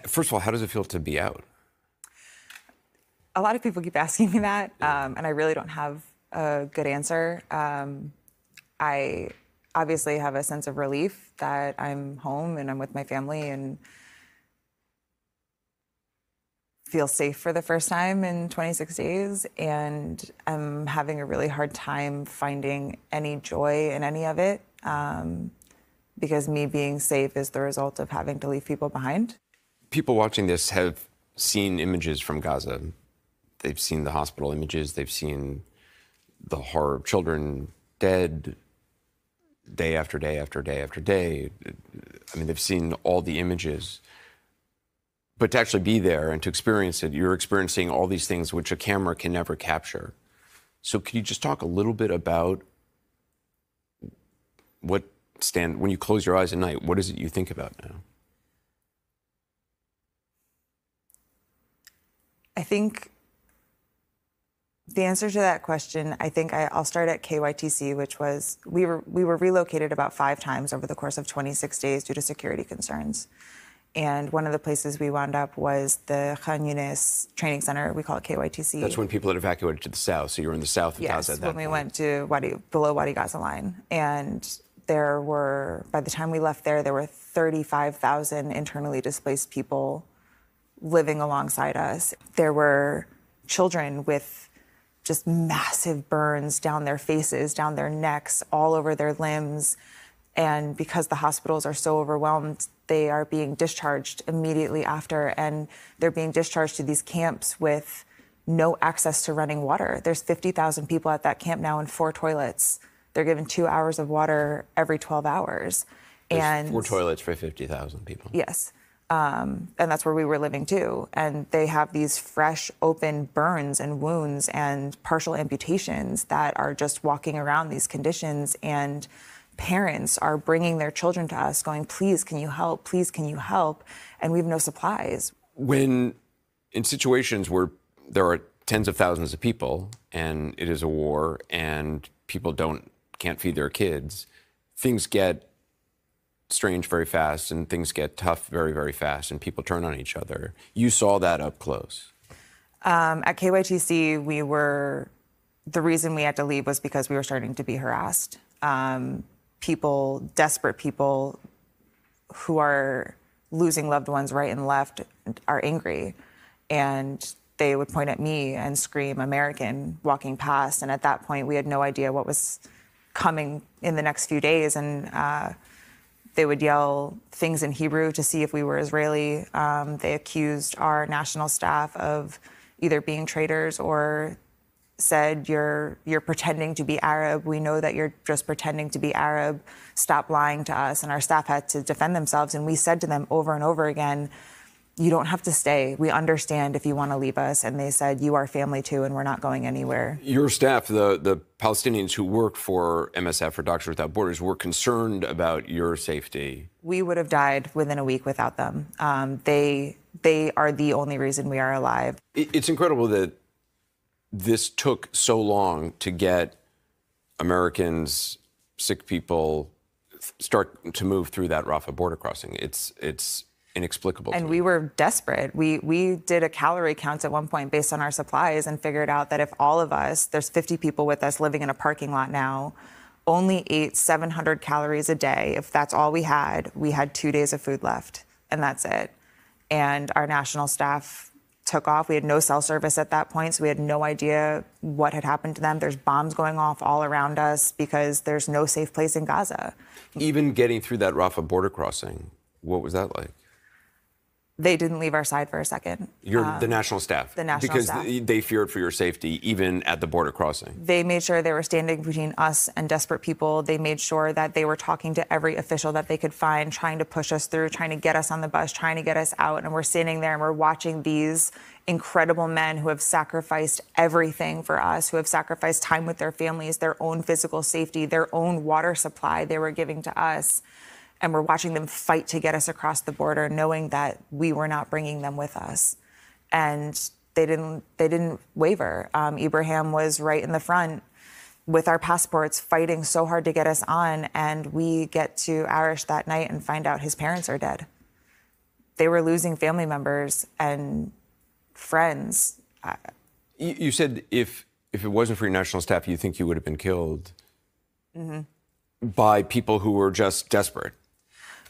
First of all, how does it feel to be out? A lot of people keep asking me that, and I really don't have a good answer. I obviously have a sense of relief that I'm home and I'm with my family and feel safe for the first time in 26 days. And I'm having a really hard time finding any joy in any of it because me being safe is the result of having to leave people behind. People watching this have seen images from Gaza. They've seen the hospital images. They've seen the horror of children dead day after day after day after day. I mean, they've seen all the images. But to actually be there and to experience it, you're experiencing all these things which a camera can never capture. So can you just talk a little bit about when you close your eyes at night, what is it you think about now? I think the answer to that question, I'll start at KYTC, which was, we were relocated about 5 times over the course of 26 days due to security concerns. And one of the places we wound up was the Khan Yunis training center. We call it KYTC. That's when people had evacuated to the south. So you were in the south of Gaza at that point. Yes, when we went to below Wadi Gaza line. And by the time we left there were 35,000 internally displaced people living alongside us. There were children with just massive burns down their faces, down their necks, all over their limbs. And because the hospitals are so overwhelmed, they are being discharged immediately after, and they're being discharged to these camps with no access to running water. There's 50,000 people at that camp now and 4 toilets. They're given 2 hours of water every 12 hours. There's 4 toilets for 50,000 people. Yes. And that's where we were living too. And they have these fresh, open burns and wounds and partial amputations that are just walking around these conditions. And parents are bringing their children to us going, please, can you help? Please, can you help? And we have no supplies. When in situations where there are tens of thousands of people and it is a war and people can't feed their kids, things get strange very fast and things get tough very, very fast and people turn on each other. You saw that up close. At KYTC, the reason we had to leave was because we were starting to be harassed. Desperate people who are losing loved ones right and left are angry. And they would point at me and scream American walking past. And at that point, we had no idea what was coming in the next few days. And they would yell things in Hebrew to see if we were Israeli. They accused our national staff of either being traitors or said, you're pretending to be Arab. We know that you're just pretending to be Arab. Stop lying to us. And our staff had to defend themselves. And we said to them over and over again, you don't have to stay. We understand if you want to leave us. And they said, you are family too, and we're not going anywhere. Your staff, the Palestinians who worked for MSF or Doctors Without Borders, were concerned about your safety. We would have died within a week without them. They are the only reason we are alive. It's incredible that this took so long to get Americans, sick people, start to move through that Rafah border crossing. It's inexplicable. And we were desperate. We did a calorie count at one point based on our supplies and figured out that if all of us, there's 50 people with us living in a parking lot now, only ate 700 calories a day. If that's all we had 2 days of food left, and that's it. And our national staff took off. We had no cell service at that point, so we had no idea what had happened to them. There's bombs going off all around us because there's no safe place in Gaza. Even getting through that Rafah border crossing, what was that like? They didn't leave our side for a second. The national staff? The national staff. Because they feared for your safety, even at the border crossing. They made sure they were standing between us and desperate people. They made sure that they were talking to every official that they could find, trying to push us through, trying to get us on the bus, trying to get us out. And we're standing there and we're watching these incredible men who have sacrificed everything for us, who have sacrificed time with their families, their own physical safety, their own water supply they were giving to us. And we're watching them fight to get us across the border, knowing that we were not bringing them with us. And they didn't waver. Ibrahim was right in the front with our passports, fighting so hard to get us on. And we get to Arish that night and find out his parents are dead. they were losing family members and friends. You said if it wasn't for your national staff, you think you would have been killed by people who were just desperate.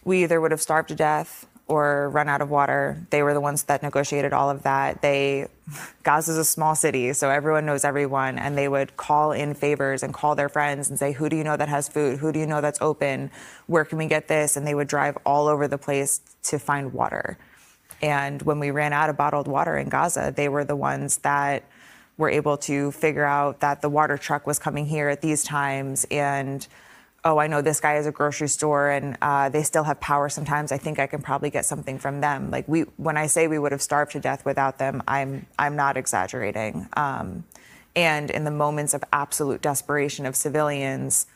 We either would have starved to death or run out of water. They were the ones that negotiated all of that. Gaza's a small city, so everyone knows everyone, and they would call in favors and call their friends and say, who do you know that has food? Who do you know that's open? Where can we get this? And they would drive all over the place to find water. And when we ran out of bottled water in Gaza, they were the ones that were able to figure out that the water truck was coming here at these times, and oh, I know this guy has a grocery store and they still have power sometimes. I think I can probably get something from them. Like when I say we would have starved to death without them, I'm not exaggerating. And in the moments of absolute desperation of civilians,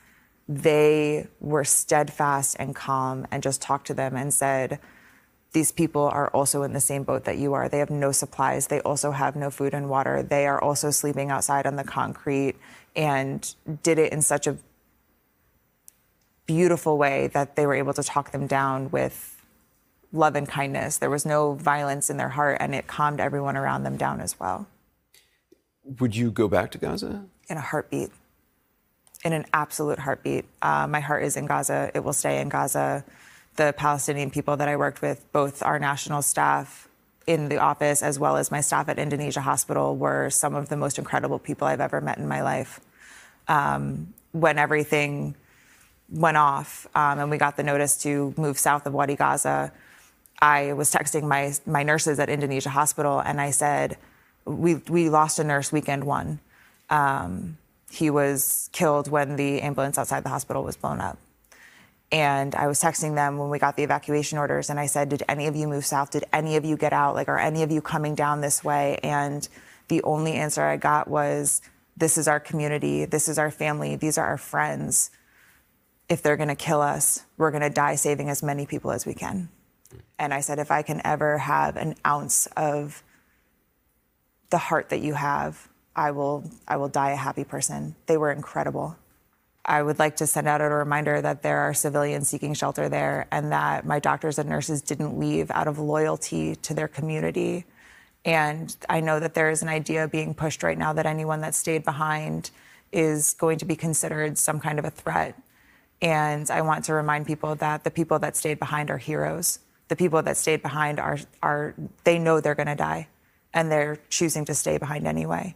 they were steadfast and calm and just talked to them and said, these people are also in the same boat that you are. They have no supplies. They also have no food and water. They are also sleeping outside on the concrete, and did it in such a beautiful way that they were able to talk them down with love and kindness. There was no violence in their heart, and it calmed everyone around them down as well. Would you go back to Gaza? In a heartbeat. In an absolute heartbeat. My heart is in Gaza. It will stay in Gaza. The Palestinian people that I worked with, both our national staff in the office as well as my staff at Indonesia Hospital, were some of the most incredible people I've ever met in my life. When everything went off and we got the notice to move south of Wadi Gaza, I was texting my nurses at Indonesia Hospital, and I said, we lost a nurse weekend one. He was killed when the ambulance outside the hospital was blown up. And I was texting them when we got the evacuation orders, and I said, did any of you move south? Did any of you get out? Like, are any of you coming down this way? And the only answer I got was, this is our community. This is our family. These are our friends. If they're going to kill us, we're going to die saving as many people as we can. And I said, if I can ever have an ounce of the heart that you have, I will die a happy person. They were incredible. I would like to send out a reminder that there are civilians seeking shelter there, and that my doctors and nurses didn't leave out of loyalty to their community. And I know that there is an idea being pushed right now that anyone that stayed behind is going to be considered some kind of a threat. And I want to remind people that the people that stayed behind are heroes. The people that stayed behind they know they're going to die, and they're choosing to stay behind anyway.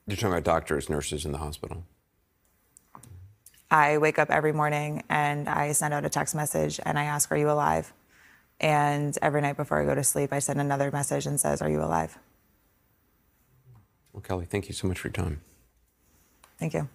You're talking about doctors, nurses in the hospital. I wake up every morning and I send out a text message and I ask, are you alive? And every night before I go to sleep, I send another message and says, are you alive? Well, Kelly, thank you so much for your time. Thank you.